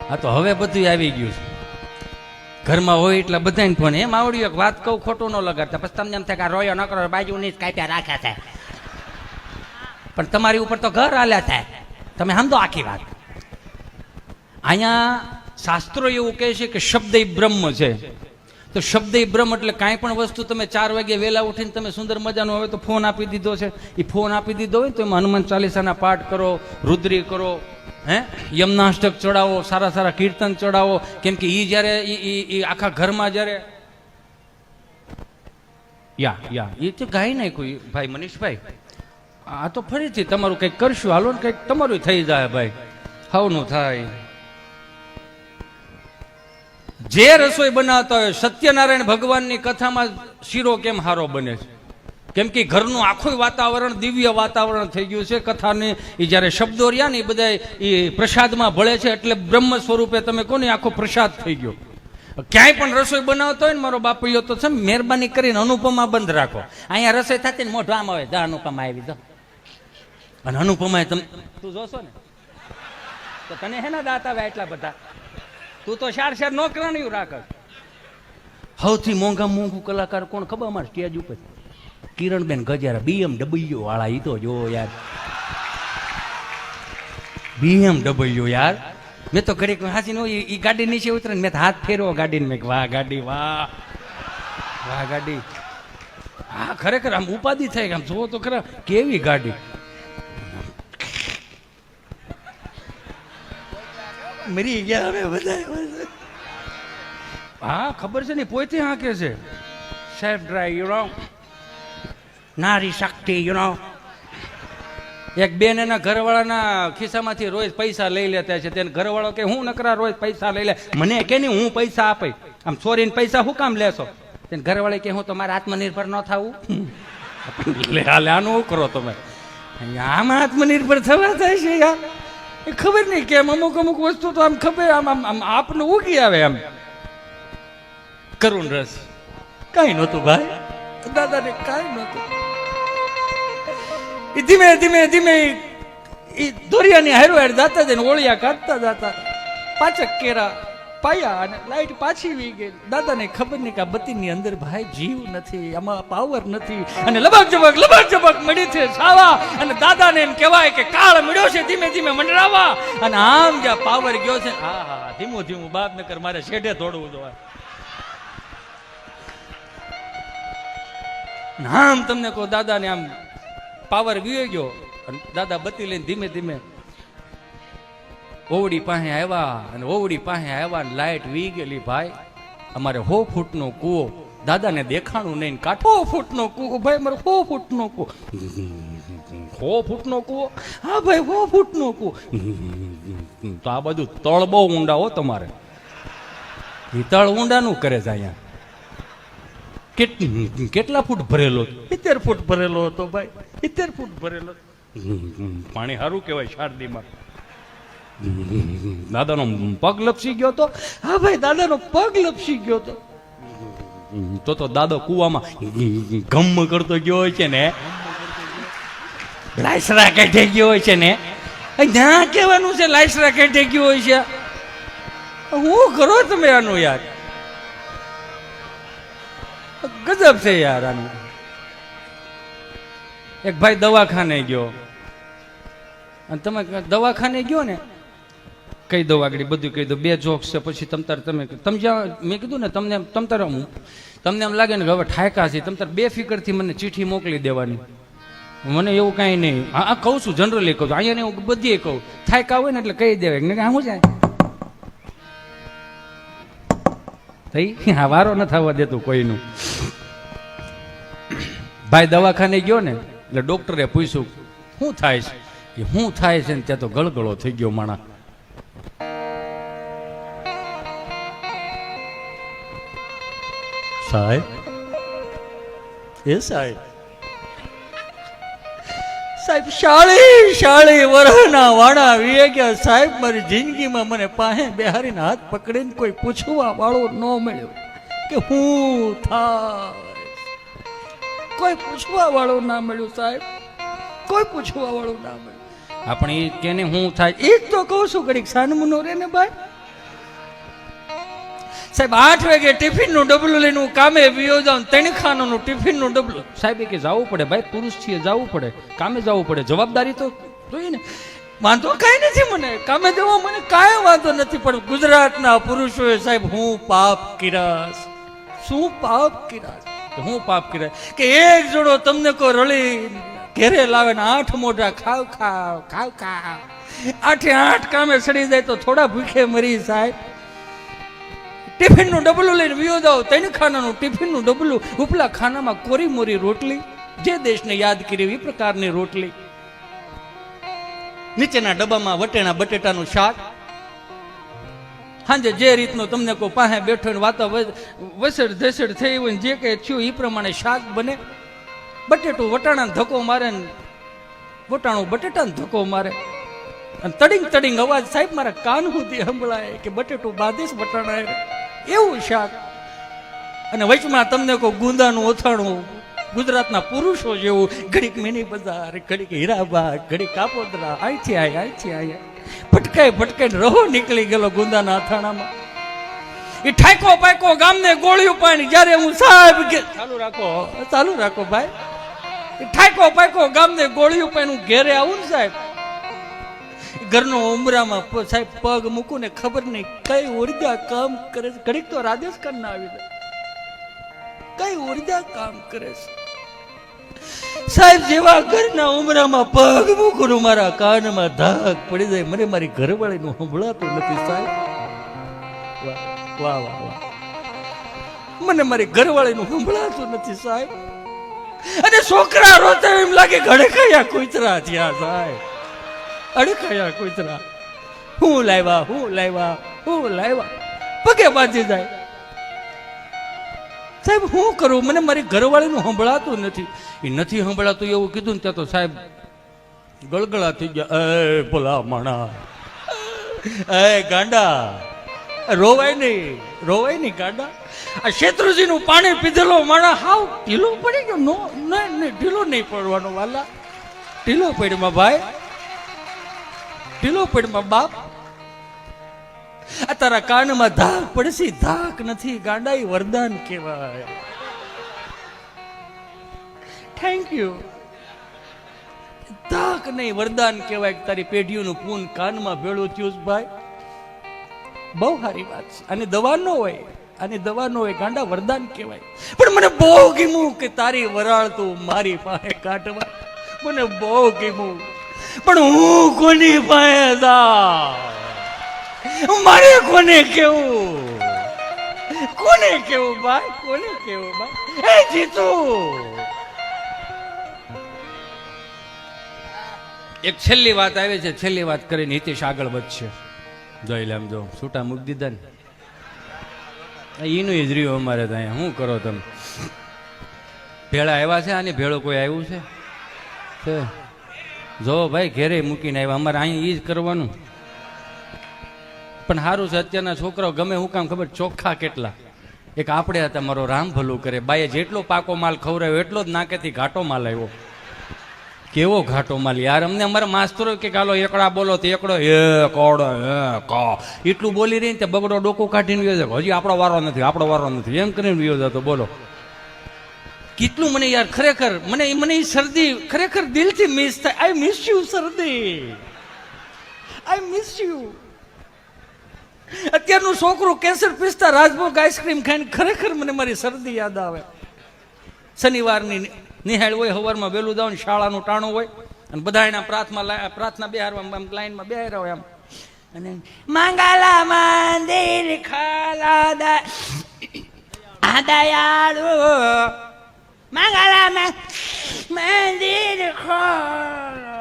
હા તો હવે બધું આવી ગયું છે. ઘરમાં હોય એટલે બધાને ફોન. એમ આવડ્યું એક વાત કહું, ખોટું ન લગાડતા. પછી તમને એમ થાય કે આ રોયો ન કરો, બાજુ ની કાપ્યા રાખે છે. પણ તમારી ઉપર તો ઘર હાલ્યા થાય. તમે સમજો આખી વાત. અહીંયા શાસ્ત્રો એવું કહે છે કે શબ્દ એ બ્રહ્મ છે. તો શબ્દ એ બ્રહ્મ એટલે કાંઈ પણ વસ્તુ તમે 4 વાગે વહેલા ઉઠીને તમે સુંદર મજાનો હવે તો ફોન આપી દીધો છે. એ ફોન આપી દીધો હોય તો એમાં હનુમાન ચાલીસાના પાઠ કરો, રુદ્રી કરો, યમનાષ્ટક ચડાવો, સારા સારા કીર્તન ચડાવો. કેમ કે એ જ્યારે એ આખા ઘરમાં જ્યારે એ તો ગાય નહીં કોઈ ભાઈ મનીષભાઈ. આ તો ફરીથી તમારું કંઈક કરશું, હાલો ને કંઈક તમારું થઈ જાય ભાઈ, હવનું થાય. જે રસોઈ બનાવતા હોય, સત્યનારાયણ ભગવાનની કથામાં શીરો કેમ હારો બને છે? કેમ કે ઘરનું આખું વાતાવરણ દિવ્ય વાતાવરણ થઈ ગયું છે. કથાની એ જ્યારે શબ્દો રહ્યા ને એ બધા એ પ્રસાદમાં ભળે છે, એટલે બ્રહ્મ સ્વરૂપે તમે કોને આખો પ્રસાદ થઈ ગયો. ક્યાંય પણ રસોઈ બનાવતો હોય ને મારો બાપુયો તો છે મહેરબાની કરીને અનુપમા બંધ રાખો. અહીંયા રસોઈ થતી ને મોઢું આમ આવે, જા અનુપમા આવી દો. અને અનુપમા તું જોશો ને તો તને હેના દાંત આવે એટલા બધા? તું તો 4 નોકરાણીઓ રાખ. સૌથી મોંઘું કલાકાર કોણ ખબર અમારે સ્ટેજ ઉપર? કિરણબેન ગજારા, BMW વાળા. ઈ તો જો યાર, BMW યાર. મેં તો ઘડીક હાસી નો ઈ ગાડી નીચે ઉતરે ને મેં હાથ ફેરવો ગાડીને. મેં વાહ ગાડી, વાહ વાહ ગાડી. હા ખરેખર આમ ઉપાધિ થાય. આમ જોવો તો ખરા કેવી ગાડી. મરી ગયા હવે બધા. હા ખબર છે ને, પોતે હાંકે છે. સેલ્ફ ડ્રાઈવ, યુ નો, નારી શક્તિ, યુ નો. એક બેન એના ઘરવાળાના ખિસ્સામાંથી રોજ પૈસા લઈ લેતા છે. તેને ઘરવાળો કે હું નકરા રોજ પૈસા લઈ લે. મને કે નહીં હું પૈસા આપે. આમ ચોરીને પૈસા શું કામ લેશો? તેને ઘરવાળે કે હું તો મારે આત્મનિર્ભર ન થવું. હાલે આનું કરો તમે. આમાં આત્મનિર્ભર થવા થાય છે યાર. એ ખબર નહીં કેમ અમુક વસ્તુ તો આમ ખબર આમ આપને ઉગી આવે. આમ કરુણ રસ કઈ નહોતું ભાઈ, દાદાને કઈ નહોતું. ધીમે ધીમે ધીમે દોરિયાની હારો હાર જાતા જઈને ઓળિયા કાઢતા જાતા. પાછક કેરા પાયા અને લાઈટ પાછી વી ગઈ. દાદાને ખબર નહીં કે આ બત્તીની અંદર ભાઈ જીવ નથી, આમાં પાવર નથી. અને લબક જબક મળી છે છાવા. અને દાદાને એમ કહેવાય કે કાળ મળ્યો છે ધીમે ધીમે મંડરાવા. અને આમ જ્યાં પાવર ગયો છે, હા હા ધીમું બાપ નકર મારે શેઢે દોડવું જોઈએ. આમ તમને કહો દાદાને આમ પાવર ગયો ગયો. અને દાદા બત્તી લઈને ધીમે ધીમે ઓવડી પાસે આવ્યા. અને ઓવડી પાસે આવ્યા ને લાઈટ વી ગયેલી ભાઈ. અમારે 100 ફૂટનો કૂવો. દાદાને દેખાણું નહીં. 100 ફૂટનો કૂવો ભાઈ, મારે 100 ફૂટનો કૂવો. 100 ફૂટનો કૂવો? હા ભાઈ 100 ફૂટનો કૂવો. તો આ બધું તળ બહુ ઊંડા હો તમારે. એ તળ ઊંડાનું કરે છે અહીંયા. કેટલા ફૂટ ભરેલો? 70 ફૂટ ભરેલો હતો ભાઈ, 70 ફૂટ ભરેલો. પાણી સારું કહેવાય શારદીમાં. દાદાનો પગ લપસી ગયો તો. હા ભાઈ દાદાનો પગ લપસી ગયો તો. તો દાદો કુવામાં ગમ કરતો ગયો હોય છે ને, લાઈસરા કાઢે ગયો હોય છે ને. જ્યાં કહેવાનું છે લાઈસરા કાઢે ગયો હોય છે. હું કરો તમે આનું યાર? ગજબ છે યાર આનું. એક ભાઈ દવાખાને ગયો. અને તમે દવાખાને ગયો ને, કહી દો આગળ બધું કહી દો. 2 જોક્સ છે પછી તમે જ્યાં મેં કીધું ને તમને એમ લાગે ને કે હવે ઠાયકા છે, તમ તાર બેફિકરથી મને ચિઠ્ઠી મોકલી દેવાની. મને એવું કાંઈ નહીં. હા કહું છું, જનરલી કહું છું. અહીંયા હું બધી કહું. ઠાયકા હોય ને એટલે કહી દેવાય ને શું જાય થઈ. હા વારો ન થવા દેતું કોઈનું. ભાઈ દવાખાને ગયો ને એટલે ડોક્ટરે પૂછ્યું શું થાય છે? કે શું થાય છે ને ત્યાં તો ગળગળો થઈ ગયો માણા. સાહેબ, એ સાહેબ શાળી વરહના વાણા વીએ ગયા સાહેબ. મારી જિંદગીમાં મને પાસે બેહારીને હાથ પકડીને કોઈ પૂછવા વાળો ન મળ્યો કે હું થાય. કોઈ પૂછવા વાળો ના મળ્યું સાહેબ, કોઈ પૂછવા વાળો ના મળ્યું. આપણે કેને હું થાય એ જ તો કહું છું. ઘડીક સાનમુનો રે ને ભાઈ. સાહેબ 8 વાગે ટિફિનનું ડબલું લઈને હું કામે વિયો જાઉં, 3 ખાનાનું ટિફિનનું ડબલું. સાહેબ કે જવું પડે ભાઈ, પુરુષ છીએ, જવું પડે, કામે જવું પડે, જવાબદારી તો જોઈએ ને. વાંધો કાંઈ નથી, મને કામે જવા મને કાંઈ વાંધો નથી, પણ ગુજરાતના પુરુષોએ સાહેબ હું પાપ કર્યા, શું પાપ કર્યા, હું પાપ કર્યા કે એક જોડો તમને કોઈ રળી ઘેરે લાવે ને 8 મોઢા ખાવ ખાવ ખાવ ખાવ, 8 કામે સડી જાય તો થોડા ભૂખે મરી સાહેબ. ટિફિનનું ડબલું લઈને વિયો જાઓ, 3 ખાનાનું ટિફિનનું ડબલું, ઉપલા ખાનામાં કોરી મોરી રોટલી, જે દેશને યાદ કરી એ પ્રકારની રોટલી, નીચેના ડબ્બામાં વટેણા બટેટાનું શાક. સાંજે જે રીતનું તમને કોઈ પાસે બેઠો ને વાતો વસેડ ધસેડ થઈ હોય ને જે કંઈ થયું એ પ્રમાણે શાક બને. બટેટું વટાણાને ધક્કો મારે ને વટાણું બટેટાને ધક્કો મારે, અને તડિંગ તડિંગ અવાજ સાહેબ મારા કાન સુધી સંભળાય કે બટેટું બાદીશ વટાણા એવું શાક. અને વચમાં તમને કોઈ ગુંદાનું ઓથાણું, ગુજરાતના પુરુષો જેવું, ઘડીક મિની બજાર, ઘડીક હીરાબાગ, ઘડીક કાપોદરા, અહીંથી આયા ભટકાઈ ભટકાઈને રહો નીકળી ગયેલો ગુંદાના અથાણામાં. એ ઠાકો પાકો ગામને ગોળ્યું પાણી, જ્યારે હું સાહેબ કે ચાલુ રાખો ભાઈ, એ ઠાકો પાકો ગામને ગોળ્યું પાણી હું ઘેરે આવું ને સાહેબ, ઘરનો ઉમરામાં સાહેબ પગ મૂકું ને ખબર નહીં કઈ ઉર્જા કામ કરે છે. ઘડીક તો રાજસ્થાન ના આવી જાય, કઈ ઉર્જા કામ કરે છે સાહેબ. જેવા ઘરના ઉમરામાં પગ મૂકું મારા કાનમાં ધાક પડી જાય, મને મારી ઘરવાળીનું સંભળાતું નથી સાહેબ. વાહ વાહ વાહ, મને મારી ઘરવાળીનું સંભળાતું નથી સાહેબ. અને છોકરા રોતા એમ લાગે અડકાયા કૂતરા થયા સાહેબ, અડકાયા કૂતરા. હું લાવ્યા પગે બાજી જાય સાહેબ. હું કરું, મને મારી ઘરવાળીનું સંભળાતું નથી. એ નથી સંભળાતું એવું કીધું ને ત્યાં તો સાહેબ ગળગળા થઈ ગયા. એ ભલા માણા, એ ગાંડા, રોવાય નહીં ગાંડા. આ શેત્રુજીનું પાણી પીધેલો માણા હાવ ઢીલો પડી ગયો. નો ઢીલો નહીં પડવાનો વાલા, ઢીલો પડમાં ભાઈ, ઢીલો પડમાં બાપ. આ તારા કાનમાં ધાક પડશે, ધાક નથી ગાંડા, એ વરદાન કહેવાય. Thank you. ધાક નહીં, વરદાન કહેવાય. તારી પેઢીઓનું પૂન કાનમાં ભેળું થયું ભાઈ, બહુ સારી વાત છે. અને દવા ન હોય, ગાંડા, વરદાન કહેવાય. પણ મને બહુ ગમ્યું કે તારી વરાળ તું મારી પાસે કાઢવા, મને બહુ ગમ્યું. પણ હું કોની પાસે જાઉં, મારે કોને કેવું ભાઈ, કોને કેવું ભાઈ. એ જીતુ, એક છેલ્લી વાત આવે છે, છેલ્લી વાત કરીને હિતેશ આગળ વધશે. જોઈ લે, આમ જો છૂટા મૂકી દીધા ને, એનું જ રહ્યું અમારે તો અહીંયા. શું કરો તમે? ભેળા આવ્યા છે, આની ભેળો કોઈ આવ્યું છે? જો ભાઈ ઘેરે મૂકીને આવ્યા, અમારે અહીંયા એ જ કરવાનું. પણ સારું છે, અત્યારના છોકરાઓ ગમે હું કામ ખબર, ચોખ્ખા કેટલા. એક આપણે હતા, મારો રામ ભલું કરે, બાઈએ જેટલો પાકો માલ ખવડાવ્યો એટલો જ નાકેથી ઘાટો માલ આવ્યો. કેવો ઘાટો માલ યાર! અમને અમારા માસ્તરો કે ચાલો એકડા બોલો તો એકડો એટલું બોલી રહી ને બગડો ડોકું કાઢીને વ્યો જાય, હજી આપણો વારો નથી એમ કરીને વ્યો જતો. બોલો કેટલું મને યાર, ખરેખર મને એ શરદી ખરેખર દિલથી મિસ થાય. આઈ મિસ યુ શરદી, આઈ મિસ યુ. અત્યારનું છોકરું કેસર પિસ્તા રાજભોગ આઈસ્ક્રીમ ખાઈને ખરેખર મને મારી શરદી યાદ આવે. શનિવારની નિહાળ હોય, સવારમાં વહેલું જાવ ને શાળાનું ટાણું હોય, અને બધા એના પ્રાર્થના બેહારવા લાઈનમાં બેહાર્યા હોય આમ, અને મંગલા મંદિર ખાલા દયાળુ, મંગલા મંદિર ખોલો.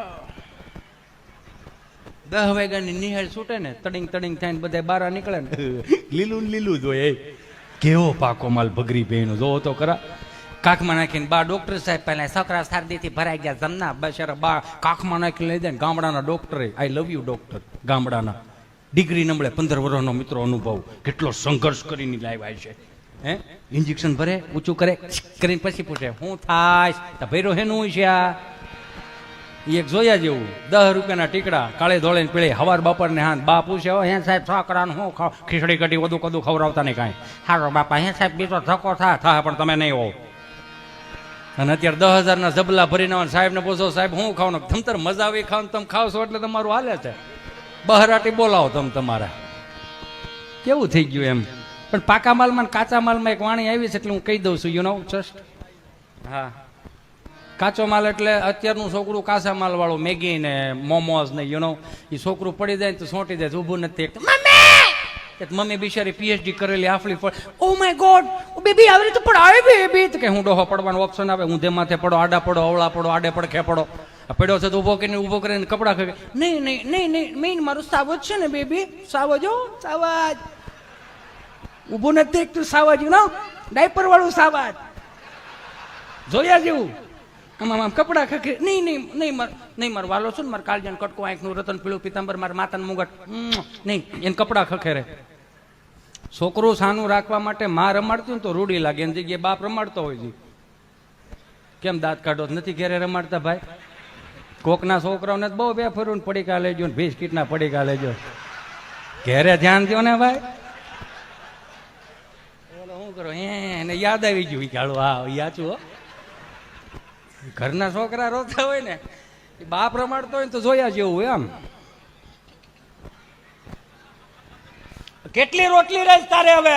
10 વાગ્યાની નિહાળ છૂટે ને, તડિંગ થઈને બધા બહાર નીકળે ને, લીલું જ હોય. કેવો પાકો માલ ભગરી બેનો જોવો તો ખરા. કાખમાં નાખીને બા ડોક્ટર સાહેબ પહેલા છોકરા શરદીથી ભરાઈ ગયા જમના બચારા બા કાખમાં નાખીને લઈ જાય ને. ગામડાના ડોક્ટરે, આઈ લવ યુ ડોક્ટર, ગામડાના ડિગ્રી નંબળે 15 વર્ષનો મિત્રો અનુભવ, કેટલો સંઘર્ષ કરીને લાવ્યા છે. હે ઇન્જેક્શન ભરે, ઊંચું કરે કરીને પછી પૂછે શું થાય, તો ભૈરો હેનું છે આ? એક જોયા જેવું 10 રૂપિયાના ટીકડા કાળે ધોળે ને પીળે હવાર બપોર ને હાથ બા પૂછે હે સાહેબ છોકરાનું હું ખીચડી કઢી વધુ કદું ખવડાવતા નહીં કાંઈ હારો બાપા હે સાહેબ બીજો ધક્કો થાય પણ તમે નહીં હોવ. અને અત્યારે 10,000ના જબલા ભરીને સાહેબને પૂછો સાહેબ હું ખાવાનું તમતર મજા આવી ખાવ તમે ખાવશો એટલે તમારું હાલે છે બહરાટી બોલાવો તમે તમારા કેવું થઈ ગયું એમ. પણ પાકા માલમાં કાચા માલમાં એક વાણી આવી છે એટલે હું કહી દઉં છું યુ નો જસ્ટ. હા કાચો માલ એટલે અત્યારનું છોકરું કાચા માલ વાળું મેગી ને મોમોઝ ને યુ નો એ છોકરું પડી જાય તો સોંટી જાય ઊભું નથી મમ્મી બિચારી પીએચડી કરેલી આફલી પડે ઓ માય ગોડ બેબી આવી રીતે પડાવે બેબી તો કે હું ડોહો પડવાનો ઓપ્શન આવે ઊંધે માથે પડો આડા પડો અવળા પડો આડે પડખે પડો પડ્યો છે તો ઊભો કરીને કપડા ખે નહીં નહીં નહીં નહીં મેઇન મારું સાવજ છે ને બેબી સાવજો સાવજ ઊભું નથી તું સાવજ નો ડાયપર વાળું સાવજ જોયા જેવું આમ કપડા ખખે નહીં નહીં નહીં નહીં મારો વાલો છું ને મારે કાળજાન કટકો આંખનું રતન પીળું પિતાંબર મારા માતાનું મુગટ નહીં એને કપડા ખખેરે. છોકરું સાનું રાખવા માટે માં રમાડતું ને તો રૂડી લાગે એની જગ્યાએ બાપ રમાડતો હોય છે. કેમ દાંત કાઢો નથી ઘેરે રમાડતા ભાઈ? કોકના છોકરાઓને બહુ બે ફરું પડીકા લેજો ને બિસ્કીટના પડીકા લેજો ઘેરે ધ્યાન દો ને ભાઈ. શું કરો એને યાદ આવી ગયું કાળું હા યાચું ઘરના છોકરા રોતા હોય ને બાપ રમાડતો હોય તો જોયા જેવું એમ. કેટલી રોટલી રહીશ તારે હવે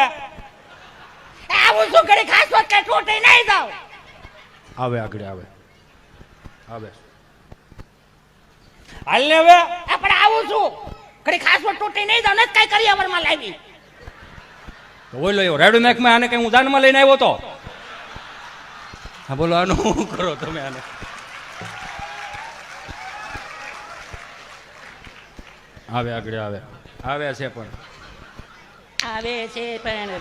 આવું શું કરી ખાસ વાત કે છોટે નહીં જાવ આવે આગળ આવે આવે હાલ ને હવે આપણે આવું છું કરી ખાસ વાત છોટે નહીં જાવ ને કઈ કરી અવરમાં લાવી ઓલો એવો રેડો મેક માં આને કઈ હું દાનમાં લઈને આવ્યો તો હા બોલો આનું શું કરો તમે આને આવે આગળ આવે આવે છે પણ આવે છે પણ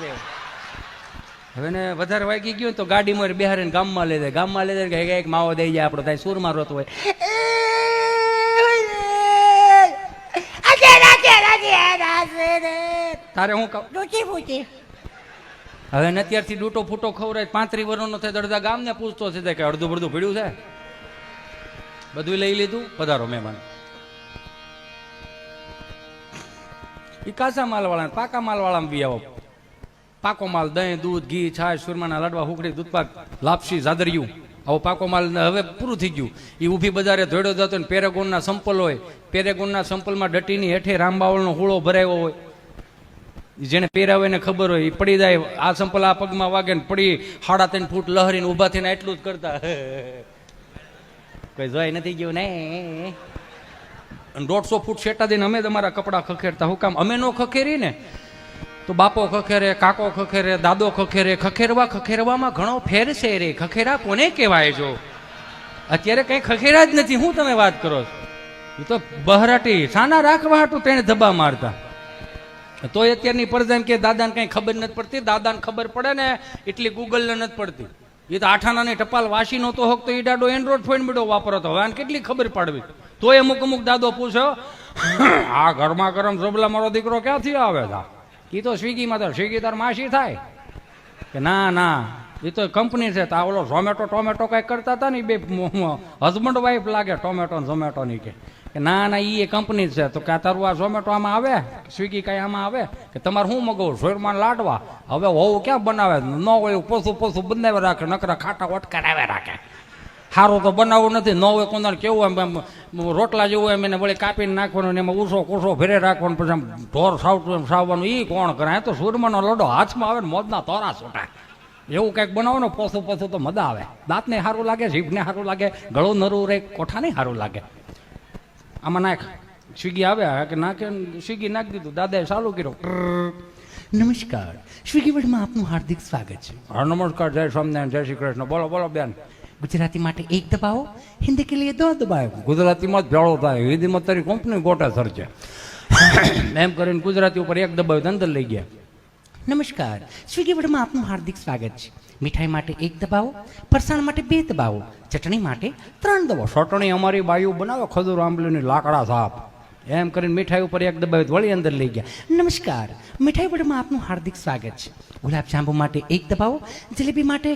હવે ને વધારે વાગી ગયું તો ગાડી માં બિહારી ને ગામમાં લઈ જાય એક માવો દઈ જાય આપણો થાય સુરમાં રોતો હોય તારે હું કહું હવે અત્યારથી ડૂટો ફૂટો ખવરાય 35 વર્ષનો થાય અડધા ગામને પૂછતો છે કે અડધું બડધું ભીડ્યું છે બધું લઈ લીધું પધારો મહેમાન. એ કાચા માલ વાળા પાકા માલ વાળા બી આવો પાકો માલ દહીં દૂધ ઘી છાશ સુરમાના લાડવા હુકડી દૂધપાક લાપસી જાદરિયું આવો પાકો માલ હવે પૂરું થઈ ગયું. એ ઊભી બજારે ધોડ્યો જતો ને પેરેગોનના સંપલ હોય પેરેગોનના સંપલમાં ડટીની હેઠે રામબાવળનો હુળો ભરાયો હોય જેને પહેરાવે ને ખબર હોય એ પડી જાય આ સંપલ આ પગમાં વાગે ને પડી 3.5 ફૂટ લહરીને ઊભા થઈને એટલું જ કરતા કોઈ જોઈ નથી ગયું ને 150 ફૂટ શેટા દઈને અમે તમારા કપડા ખખેરતા હું કામ અમે નો ખખેરી ને તો બાપો ખખેરે કાકો ખખેરે દાદો ખખેરે ખખેરવામાં ઘણો ફેર છે રે ખખેરા કોને કહેવાય જો અત્યારે કઈ ખખેરા જ નથી હું તમે વાત કરો એ તો બહરાટી સાના રાખવા હાટું તેને ધબ્બા મારતા તોય અત્યારની પરજામ કે દાદાને કઈ ખબર નથી પડતી દાદાને ખબર પડે ને એટલી ગૂગલને નથી પડતી એ તો 8 આનાની ટપાલ વાસી નહોતો હોક તો એ દાડો એન્ડ્રોઈડ ફોન બીડો વાપરતો હવે આને કેટલી ખબર પાડવી તોય અમુક દાદો પૂછ્યો આ ઘરમાં ગરમ જબલા મારો દીકરો ક્યાંથી આવે છે એ તો સ્વિગીમાં તો સ્વિગી તાર માસી થાય કે ના એ તો કંપની છે તો ઓલો ટોમેટો કઈ કરતા હતા ને બે હસબન્ડ વાઈફ લાગે ટોમેટો ઝોમેટો ની કે ના એ કંપની છે તો કે તારું આ ઝોમેટો આમાં આવે સ્વિગી કઈ આમાં આવે કે તમારે શું મગાવું શોરમાં લાડવા હવે હોવું ક્યાં બનાવે ન હોય પોસું બનાવી રાખે નકરા ખાટા ઓટકારાવે રાખે સારું તો બનાવવું નથી ન હોય કોણ કેવું એમ રોટલા જેવું એમ એને વળી કાપીને નાખવાનું ને એમાં ઊસો ભેરે રાખવાનું પછી આમ ઢોર સાવતું એમ સાવવાનું એ કોણ કરે તો સુરમાનો લડો હાથમાં આવે ને મોજના તોરા છૂટા એવું કંઈક બનાવો ને પોસું તો મજા આવે દાંતને સારું લાગે જીભને સારું લાગે ગળું નરું રે કોઠાને સારું લાગે આમાં નાખ સ્વિગી આવે કે નાખે સ્વિગી નાખી દીધું દાદાએ ચાલુ કર્યો નમસ્કાર સ્વિગી વર્લ્ડમાં આપનું હાર્દિક સ્વાગત છે હા નમસ્કાર જય સ્વામિનારાયણ જય શ્રી કૃષ્ણ બોલો બેન ગુજરાતી માટે 1 દબાવો હિન્દી કે લીએ 2 દબાવો ગુજરાતીમાં જ ભેળો થાય હિન્દીમાં તારી કંપની ગોટા સર છે એમ કરીને ગુજરાતી ઉપર 1 દબાવ્યું અંદર લઈ ગયા નમસ્કાર સ્વિગી વર્લ્ડમાં આપનું હાર્દિક સ્વાગત છે મીઠાઈ માટે 1 દબાવો ફરસાણ માટે 2 દબાવો ચટણી માટે 3 દબાવો ચટણી અમારી બાયુ બનાવે ખજૂર આંબલીની લાકડા સાપ એમ કરીને મીઠાઈ ઉપર એક દબાવી વળી અંદર લઈ ગયા. નમસ્કાર, મીઠાઈ વડમાં આપનું હાર્દિક સ્વાગત છે. ગુલાબ જાંબુ માટે 1 દબાવો, જલેબી માટે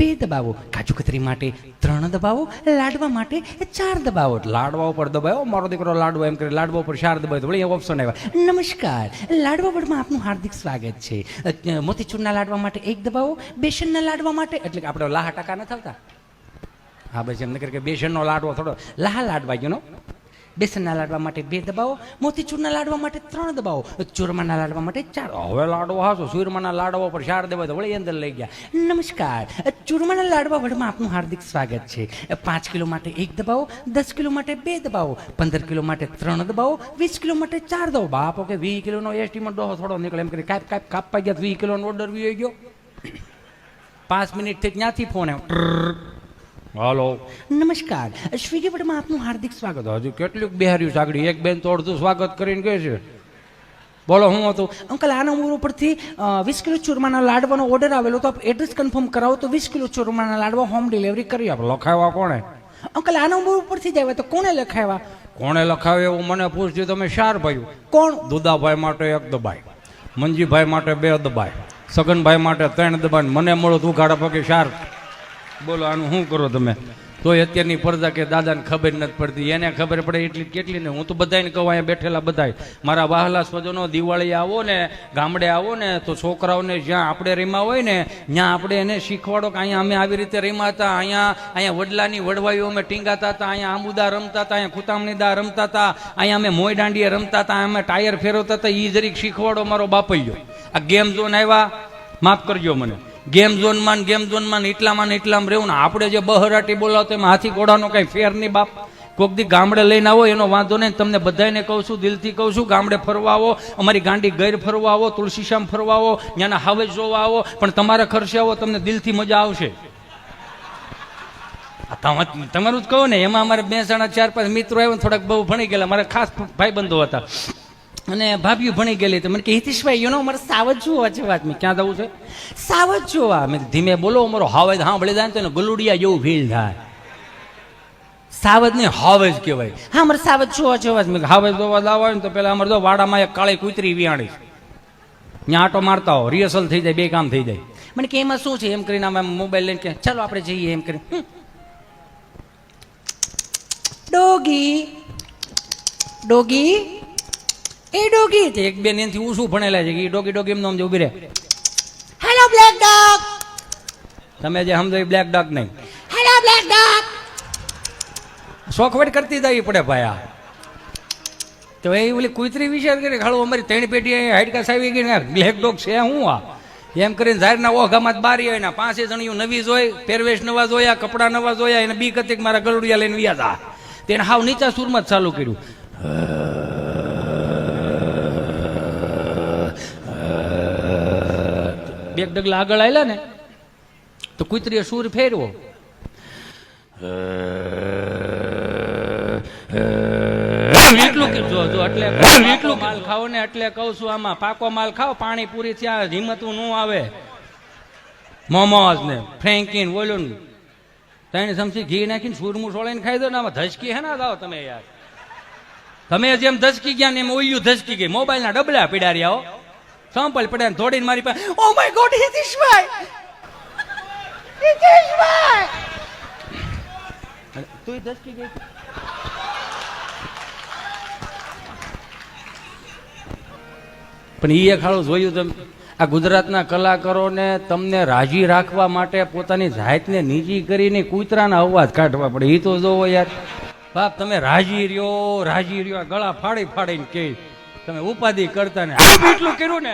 2 દબાવો, કાજુ કતરી માટે 3 દબાવો, લાડવા માટે 4 દબાવો. લાડવા ઉપર દબાવો, મારો દીકરો લાડવો એમ કરી લાડવા ઉપર 4 દબાવ્યો વળી ઓપ્શન આવ્યા. નમસ્કાર, લાડવા વડમાં આપનું હાર્દિક સ્વાગત છે. મોતીચૂરના લાડવા માટે 1 દબાવો, બેસનના લાડવા માટે એટલે કે આપણે લાહા ટકા ન થતા. હા બસ એમને કે બેસનનો લાડવો થોડો લાહા લાડવા ગયો. બેસનના લાડવા માટે 2 દબાવો, મોતીચૂરના લાડવા માટે 3 દબાવો, ચૂરમાના લાડવા માટે 4. હવે લાડવો હાસો ચૂરમાના લાડવા પર 4 દબાવો વળી અંદર લઈ ગયા. નમસ્કાર, ચૂરમાના લાડવા વડમાં આપનું હાર્દિક સ્વાગત છે. 5 કિલો માટે 1 દબાવો, 10 કિલો માટે 2 દબાવો, 15 કિલો માટે 3 દબાવો, 20 કિલો માટે 4 દબાવો. બાપો કે 20 કિલોનો એસ્ટીમેટ ડોહો થોડો નીકળે એમ કરી કાપવા ગયા 20 કિલોનો ઓર્ડર વી ગયો. 5 મિનિટથી ત્યાંથી ફોન આવ્યો. હાલો, નમસ્કાર, સ્વિગી વડમાં આપનું હાર્દિક સ્વાગત. હજુ કેટલું બિહાર્યું સાગડી, એક બેન તો અડધું સ્વાગત કરીને કહે છે. બોલો હું હતું? અંકલ આ નંબર ઉપરથી 20 કિલો ચૂરમાના લાડવાનો ઓર્ડર આવેલો તો આપ એડ્રેસ કન્ફર્મ કરાવો તો 20 કિલો ચૂરમાના લાડવા હોમ ડિલિવરી કરી આપો. લખાવ્યા કોણે? અંકલ આ નંબર ઉપરથી જ આવ્યા તો કોણે લખાવ્યા? કોણે લખાવ્યા એવું મને પૂછ્યું તમે 4 ભાઈ. કોણ? દુદાભાઈ માટે 1 દબાય, મંજીભાઈ માટે 2 દબાય, સગનભાઈ માટે 3 દબાય, મને મળો તું ગાડા પગે 4. બોલો આનું શું કરો તમે? તોય અત્યારની પડદા કે દાદાને ખબર નથી પડતી, એને ખબર પડે એટલી કેટલી ને. હું તો બધાને કહું, અહીંયા બેઠેલા બધાય મારા વહાલા સ્વજનો, દિવાળી આવો ને ગામડે આવો ને તો છોકરાઓને જ્યાં આપણે રમ્યા હોય ને ત્યાં આપણે એને શીખવાડો કે અહીંયા અમે આવી રીતે રમ્યા હતા, અહીંયા વડલાની વડવાઈઓ અમે ટીંગાતા હતા, અહીંયા આંબુદા રમતા હતા, અહીંયા ખુતામણી દા રમતા હતા, અહીંયા અમે મોય દાંડીએ રમતા હતા, અમે ટાયર ફેરવતા હતા. એ જરીક શીખવાડો મારો બાપૈયો. આ ગેમ ઝોન આવ્યા, માફ કરજો મને, ગેમ ઝોનમાં એટલામાં રહેવું ને આપણે જે બહરાટી બોલાવતો એમાં હાથી ઘોડાનો કઈ ફેર નહીં બાપ. કોઈક દી ગામડે લઈને આવો એનો વાંધો નહીં, તમને બધાને કહું છું, દિલથી કહું છું, ગામડે ફરવા આવો, અમારી ગાંડી ગૈર ફરવા આવો, તુલસીશ્યામ ફરવા આવો, ત્યાંના હાવેજ જોવા આવો, પણ તમારા ખર્ચે આવો, તમને દિલથી મજા આવશે. તમારું જ કહું ને, એમાં અમારે 4-5 મિત્રો આવ્યા, થોડાક બહુ ભણી ગયેલા, મારા ખાસ ભાઈબંધો હતા અને ભાભીઓ ભણી ગયેલી. તો મને કે હિતેશભાઈ મારે સાવજ જોવા છે. વાત મેં ક્યાં જવું છે? સાવજ જોવા. મેં ધીમે બોલો, અમારો હાવેજ સાંભળી જાય ને તો એને ગલુડિયા જેવું ફીલ થાય. સાવજ ને હાવેજ કહેવાય. હા મારે સાવજ જોવા છે. મેં હાવેજ જોવા લાવવા ને તો પેલા અમારે તો વાડામાં એક કાળી કૂતરી વિયાણી, ત્યાં આટો મારતા હો, રિહર્સલ થઈ જાય, 2 કામ થઈ જાય. મને કે એમાં શું છે એમ કરીને અમે મોબાઈલ લઈને કે ચાલો આપણે જઈએ એમ કરી. ડોગી ડોગી એ ડોગી એક બેન એનાથી હું શું ભણેલા છે કે ડોગી એમ નામ ઉભી રહે. Hello black dog. તમે જે સમજો બ્લેક ડોગ નહીં, હેલો બ્લેક ડોગ. શોખવટ કરતી જવી પડે ભાઈ. તો એ ઓલી કુતરી વિચાર કરી ખાડું અમારી 3 પેટી હાઈડકાસ આવી ગઈ ને બ્લેક ડોગ છે હું આ એમ કરીને ઝાડના ઓઘામાં બારી હોય ને 5 જણીઓ નવી જોઈ, પહેરવેશ નવા જોયા, કપડા નવા જોયા, એને બી કતિક મારા ગલુડિયા લઈને વ્યા હતા. તેને હાવ નીચા સુરમાં જ ચાલુ કર્યું. બે ડગલા આગળ આવેલા ને તો કુતરીએ સૂર ફેરવો. એટલું માલ ખાઓ ને એટલે કહું છું, આમાં પાકો માલ ખાઓ, પાણી પૂરી ત્યાં હિંમતું ન આવે. મોમોઝ ને ફ્રેન્કીન બોલું 3 ચમચી ઘી નાખીને સૂરમું સોળીને ખાઈ દો ને. આમાં ધસકી હે ના જાઓ તમે યાર. તમે જેમ ધસકી ગયા ને એમ ઓયું ધસકી ગઈ. મોબાઈલના ડબલા પીડાર્યા હો, સંપલ પડ્યા થોડીને મારી પાસે. Oh my God Hiteshbhai, Hiteshbhai તું ધસકી ગઈ. પણ એ ખાડું જોયું તમે, આ ગુજરાતના કલાકારોને તમને રાજી રાખવા માટે પોતાની જાતને નીચી કરીને કૂતરાના અવાજ કાઢવા પડે. એ તો જોવો યાર બાપ, તમે રાજી રહ્યો ગળા ફાડીને કે તમે ઉપાધિ કરતા ને એટલું કર્યું ને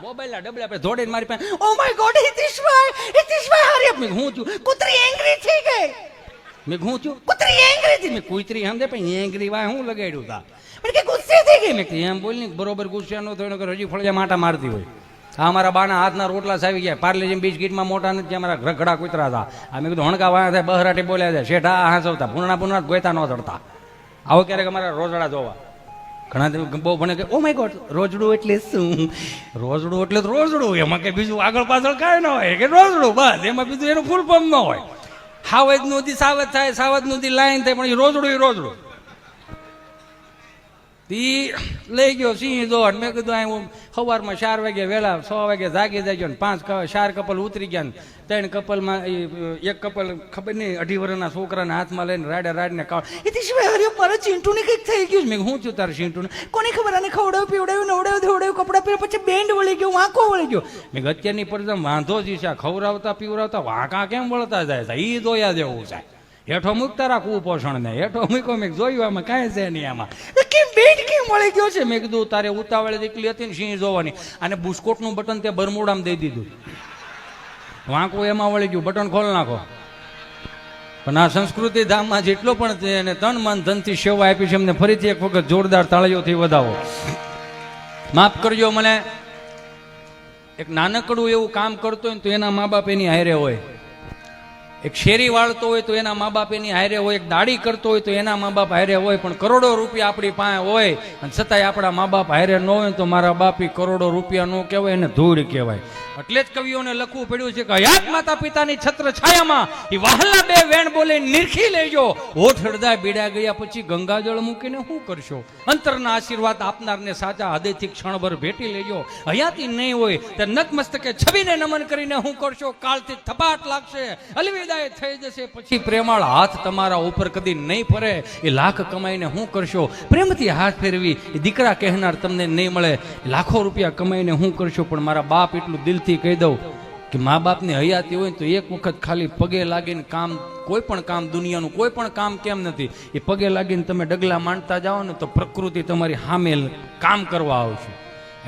મોબાઈલના ડબલા પર દોડીને મારી પાસે. ઓ માય ગોડ હિતેશભાઈ હારી મેં હું છું કૂતરી એંગ્રી થઈ ગઈ. મેં હું છું કૂતરી એંગ્રી થઈ. મેં કૂતરી સમજે પણ એંગ્રી વાય હું લગાડ્યું તા. મને કે ગુસ્સે થઈ ગઈ. મેં એમ બોલી બરોબર ગુસ્સે ન થયો કે હજી ફળિયા માટા મારતી હોય. આ અમારા બાના હાથના રોટલા સાવી ગયા, પાર્લેજી બિસ્કીટમાં મોટા નથી, અમારા રખડા કૂતરા હતા. અમે કીધું હણકા વાયા થાય, બહરાટી બોલ્યા જાય, શેઠા હાંસવતા, પૂર્ણા ગોયતા ન ચડતા. આવો ક્યારેક અમારા રોજડા જોવા ઘણા બહુ ભણે કે ઓ માય ગોડ રોજડું એટલે શું? રોજડું એટલે રોજડું, એમાં કે બીજું આગળ પાછળ કાંઈ ન હોય કે રોજડું, બસ એમાં બીજું એનું ફૂલ ફોર્મ ન હોય. સાવજ નું સાવજ થાય, સાવજ નું લાઈન થાય, પણ એ રોજડું તી લઈ ગયો સિંહ દોડ. મેં કીધું અહીં સવારમાં 4 વાગે વહેલા 6 વાગે જાગી જાય ને 4 કપલ ઉતરી ગયા ને 3 કપલમાં એક કપલ ખબર નહીં 2.5 વર્ષના છોકરાના હાથમાં લઈને રાડને કાળ એથી સિવાય હરે મારા ચીંટુને કંઈક થઈ ગયું. મેં હું થયું તારે ચીંટુને? કોની ખબર? આને ખવડાવ્યું પીવડાવ્યું નવડાવ્યું ધોવડાવ્યું કપડાં પહેર્યા પછી બેન્ડ વળી ગયું વાંકો વળી ગયો. મેં અત્યારની પરિણામ વાંધો જ છે. ખવડાવતા પીવડાવતા વાંકા કેમ વળતા જાય છે? એ દોયા જેવું છે. હેઠો મૂક તારા કુપોષણ ને હેઠો મૂકો. મેં જોયું આમાં કાંઈ છે નહીં. આમાં કેમ બેન્ડ કેમ વળી ગયો છે? મેં કીધું તારે ઉતાવળે દીકલી હતી ને સિંહ જોવાની. અને બુસ્કોટનું બટન તે બરમુડામાં દઈ દીધું. વાંકું એમાં વળી ગયું. બટન ખોલ નાખો. પણ આ સંસ્કૃતિ ધામમાં જેટલો પણ એને તન મન ધનથી સેવા આપી છે એમને ફરીથી એક વખત જોરદાર તાળીઓથી વધાવો. માફ કરજો મને. એક નાનકડું એવું કામ કરતો હોય ને તો એના મા બાપ એની હારે હોય. એક શેરી વાળતો હોય તો એના મા બાપ એની હારે હોય. એક દાડી કરતો હોય તો એના મા બાપ હારે હોય. પણ કરોડો રૂપિયા આપણી પાસે હોય અને છતાંય આપણા મા બાપ હારે ન હોય તો મારા બાપી કરોડો રૂપિયા ન કહેવાય, એને ધૂળ કહેવાય. એટલે જ કવિઓને લખવું પડ્યું છે કે હયાત માતા પિતાની છત્ર છાયામાં એ વહાલા બે વેણ બોલે નિરખી લેજો. હોઠ હળદા બીડા ગયા પછી ગંગાજળ મૂકીને શું કરશો? અંતરના આશીર્વાદ આપનારને સાચા હૃદયથી ક્ષણભર ભેટી લેજો. હયાતી નહીં હોય તો નતમસ્તકે છબીને નમન કરીને શું કરશો? કાળથી થપાટ લાગશે, અલવિદાય થઈ જશે. પછી પ્રેમાળ હાથ તમારા ઉપર કદી નહીં ફરે. એ લાખ કમાઈને શું કરશો? પ્રેમથી હાથ ફેરવી એ દીકરા કહેનાર તમને નહીં મળે. લાખો રૂપિયા કમાઈને શું કરશો? પણ મારા બાપ એટલું દિલથી કહી દઉં કે મા બાપની હયાતી હોય તો એક વખત ખાલી પગે લાગીને કામ, કોઈ પણ કામ, દુનિયાનું કોઈ પણ કામ કેમ નથી, એ પગે લાગીને તમે ડગલા માંડતા જાઓ ને તો પ્રકૃતિ તમારી સામે કામ કરવા આવશે.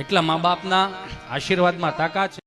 એટલા મા બાપના આશીર્વાદમાં તાકાત છે.